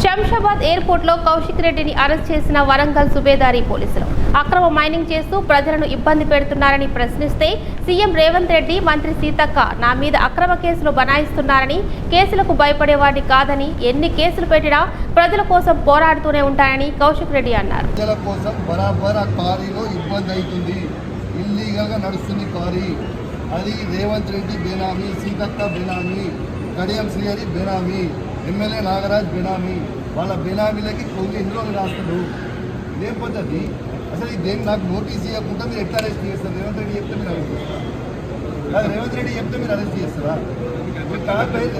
Shamshabad airport లో కౌశిక్ రెడ్డిని arrest చేసిన వరంగల్ సుబేదారి పోలీసులు అక్రమ మైనింగ్ చేస్తూ ప్రజలను ఇబ్బంది పెడుతున్నారని ప్రశ్నిస్తే సీఎం రేవంత్ రెడ్డి మంత్రి సీతక్క నా మీద అక్రమ కేసులు బనాయిస్తున్నారని కేసులకు భయపడేవాడిని కాదని ఎన్ని కేసులు పెట్టినా ప్రజల కోసం పోరాడుతూనే ఉంటానని కౌశిక్ రెడ్డి అన్నారు. ప్రజల కోసం బరాబర్ ఆ కారీలో ఇబ్బంది అవుతుంది, ఇల్లీగల్ గా నడుస్తుంది కారీ. అది రేవంత్ రెడ్డి బేనామీ, సీతక్క బేనామీ, కడియం శ్రీహరి బేనామీ, ఎమ్మెల్యే నాగరాజ్ బేనామీ. వాళ్ళ బేనామీలకి కొన్ని ఎన్ని రోజులు రాస్తారు. ఇదేం పద్ధతి అసలు? ఇదేం నాకు నోటీస్ ఇవ్వకుండా మీరు ఎట్లా అరెస్ట్ చేస్తారు? రేవంత్ రెడ్డి చెప్తే మీరు అరెస్ట్ చేస్తారా? రేవంత్ రెడ్డి చెప్తే మీరు అరెస్ట్ చేస్తారా?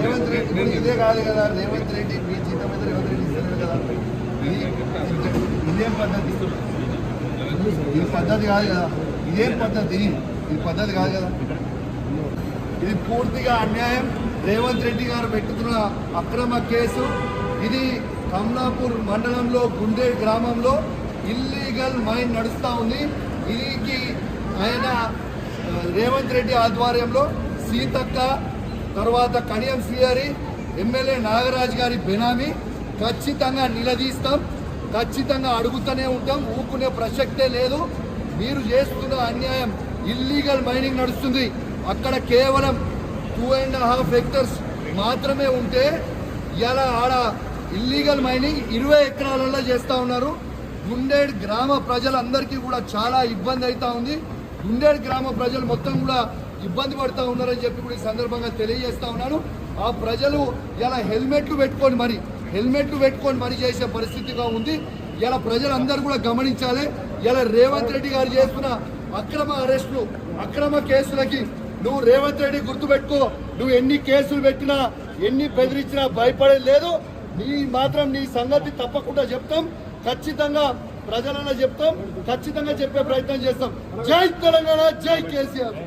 రేవంత్ రెడ్డి ఇదే కాదు కదా, రేవంత్ రెడ్డి మీ జీతం అయితే రేవంత్ రెడ్డి ఇస్తారు కదా. ఇదేం పద్ధతి? ఇది పద్ధతి కాదు కదా. ఇదేం పద్ధతి? ఇది పద్ధతి కాదు కదా. ఇది పూర్తిగా అన్యాయం. రేవంత్ రెడ్డి గారు పెట్టుకున్న అక్రమ కేసు ఇది. కమలాపూర్ మండలంలో గుండె గ్రామంలో ఇల్లీగల్ మైన్ నడుస్తూ ఉంది. ఇది ఆయన రేవంత్ రెడ్డి ఆధ్వర్యంలో సీతక్క, తర్వాత కడియం శ్రీహరి, ఎమ్మెల్యే నాగరాజ్ గారి బెనామీ. ఖచ్చితంగా నిలదీస్తాం, ఖచ్చితంగా అడుగుతూనే ఉంటాం, ఊరుకునే ప్రసక్తే లేదు. మీరు చేస్తున్న అన్యాయం. ఇల్లీగల్ మైనింగ్ నడుస్తుంది అక్కడ. కేవలం 2.5 హెక్టర్స్ మాత్రమే ఉంటే ఇలా ఆడ ఇల్లీగల్ మైనింగ్ 20 ఎకరాలలో చేస్తూ ఉన్నారు. గుండేడ్ గ్రామ ప్రజలందరికీ కూడా చాలా ఇబ్బంది అవుతూ ఉంది. గుండేడ్ గ్రామ ప్రజలు మొత్తం కూడా ఇబ్బంది పడుతూ ఉన్నారని చెప్పి కూడా ఈ సందర్భంగా తెలియజేస్తా ఉన్నాను. ఆ ప్రజలు ఇలా హెల్మెట్లు పెట్టుకొని మరి చేసే పరిస్థితిగా ఉంది. ఇలా ప్రజలందరూ కూడా గమనించాలి. ఇలా రేవంత్ రెడ్డి గారు చేస్తున్న అక్రమ అరెస్టులు, అక్రమ కేసులకి నువ్వు రేవంత్ రెడ్డి గుర్తుపెట్టుకో. నువ్వు ఎన్ని కేసులు పెట్టినా, ఎన్ని బెదిరించినా భయపడేది లేదు. నీ సంగతి తప్పకుండా చెప్తాం, ఖచ్చితంగా ప్రజలలో చెప్తాం, ఖచ్చితంగా చెప్పే ప్రయత్నం చేస్తాం. జై తెలంగాణ, జై కేసీఆర్.